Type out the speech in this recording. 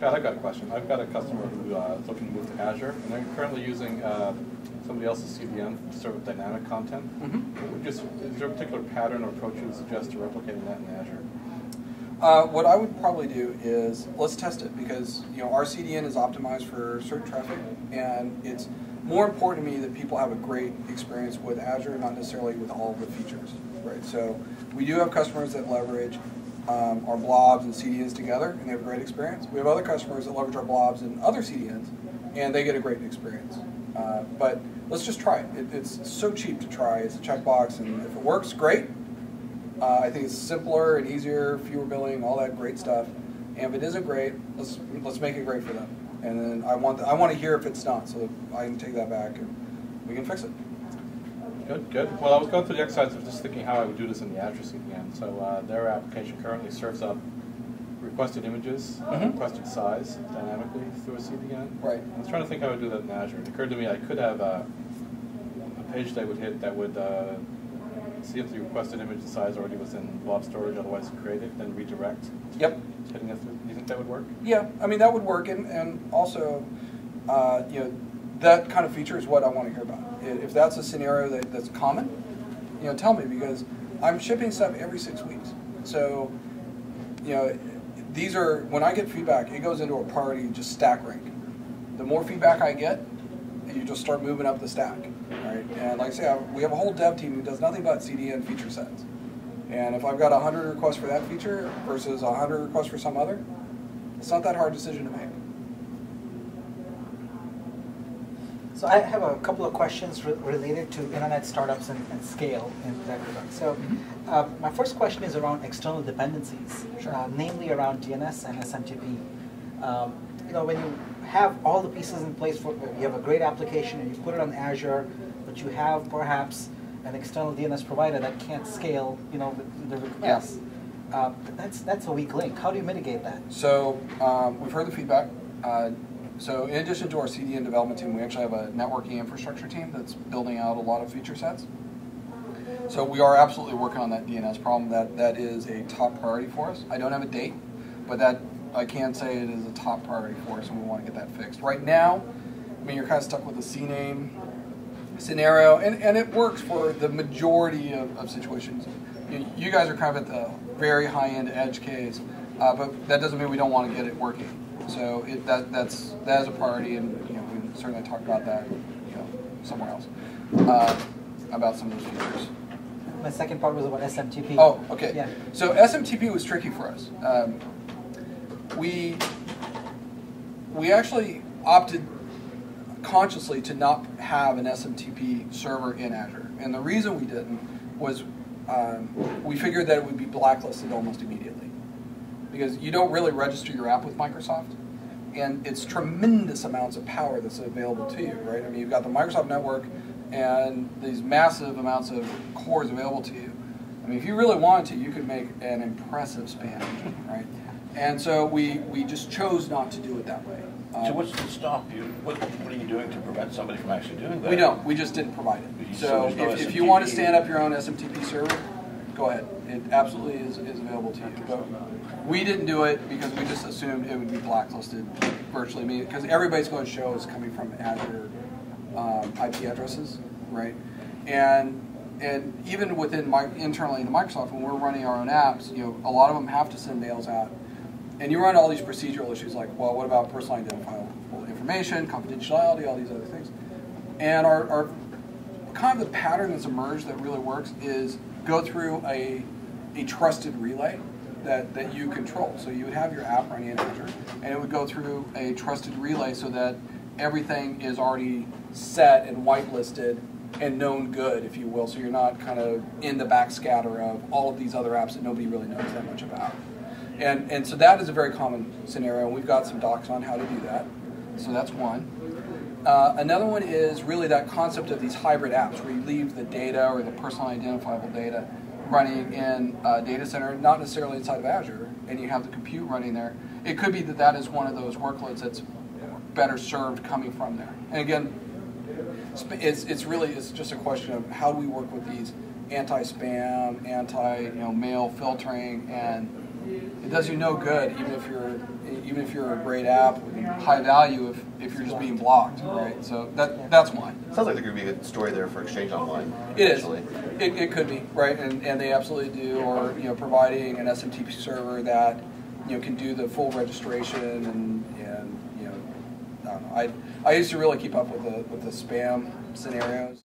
Pat, I've got a question. I've got a customer who is looking to move to Azure, and they're currently using somebody else's CDN to serve dynamic content. Is there a particular pattern or approach you would suggest to replicating that in Azure? What I would probably do is let's test it, because our CDN is optimized for certain traffic, and it's more important to me that people have a great experience with Azure, not necessarily with all of the features, right? So we do have customers that leverage our blobs and CDNs together, and they have a great experience. We have other customers that leverage our blobs and other CDNs, and they get a great experience. But let's just try it. It's so cheap to try. It's a checkbox, and if it works, great. I think it's simpler and easier, fewer billing, all that great stuff. And if it isn't great, let's make it great for them. And then I want to hear if it's not, so that I can take that back and we can fix it. Good. Well, I was going through the exercise of just thinking how I would do this in the Azure CDN. So their application currently serves up requested images, requested size dynamically through a CDN. Right. I was trying to think how I would do that in Azure. It occurred to me I could have a page they would hit that would see if the requested image and size already was in blob storage, otherwise create it, then redirect. Yep. Hitting it through. Do you think that would work? Yeah, I mean that would work, and also, that kind of feature is what I want to hear about. If that's a scenario that's common, tell me, because I'm shipping stuff every 6 weeks. So, these are, when I get feedback, it goes into a priority just stack rank. The more feedback I get, you just start moving up the stack, right? And like I say, we have a whole dev team who does nothing but CDN feature sets. And if I've got 100 requests for that feature versus 100 requests for some other, it's not that hard decision to make. So I have a couple of questions related to internet startups and scale in that regard. So my first question is around external dependencies, namely around DNS and SMTP. When you have all the pieces in place, you have a great application and you put it on Azure, but you have perhaps an external DNS provider that can't scale, with the requests. That's a weak link. How do you mitigate that? So we've heard the feedback. So in addition to our CDN development team, we actually have a networking infrastructure team that's building out a lot of feature sets. So we are absolutely working on that DNS problem. That is a top priority for us. I don't have a date, but that I can say it is a top priority for us, and we want to get that fixed. Right now, I mean, you're kind of stuck with the CNAME scenario, and it works for the majority of situations. You guys are kind of at the very high-end edge case, but that doesn't mean we don't want to get it working. So that is a priority, and we certainly talk about that somewhere else about some of those features. My second part was about SMTP. Oh, okay. Yeah. So SMTP was tricky for us. We actually opted consciously to not have an SMTP server in Azure, and the reason we didn't was we figured that it would be blacklisted almost immediately, because you don't really register your app with Microsoft, and it's tremendous amounts of power that's available to you, right? I mean, you've got the Microsoft network and these massive amounts of cores available to you. I mean, if you really wanted to, you could make an impressive spam engine, right? And so we just chose not to do it that way. So what's to stop you? What are you doing to prevent somebody from actually doing that? We don't. We just didn't provide it. So if you want to stand up your own SMTP server, go ahead. It absolutely is available to you. But we didn't do it because we just assumed it would be blacklisted virtually. I mean, because everybody's going to show is coming from Azure IP addresses, right? And even within internally in the Microsoft, when we're running our own apps, a lot of them have to send mails out. And you run all these procedural issues like, well, what about personal identifiable information, confidentiality, all these other things. And our kind of the pattern that's emerged that really works is go through a trusted relay that you control. So you would have your app running in Azure, and it would go through a trusted relay so that everything is already set and whitelisted and known good, if you will, so you're not kind of in the backscatter of all of these other apps that nobody really knows that much about. And so that is a very common scenario, and we've got some docs on how to do that. So that's one. Another one is really that concept of these hybrid apps where you leave the data or the personal identifiable data running in a data center, not necessarily inside of Azure, and you have the compute running there. It could be that is one of those workloads that's better served coming from there. And again, it's just a question of how do we work with these anti-spam, anti-mail filtering, and does you no good, even if you're a great app with high value, if you're just being blocked, right? So that's why. Sounds like there could be a good story there for Exchange Online. It is. It could be, right? And they absolutely do. Or providing an SMTP server that can do the full registration and I don't know. I used to really keep up with the spam scenarios.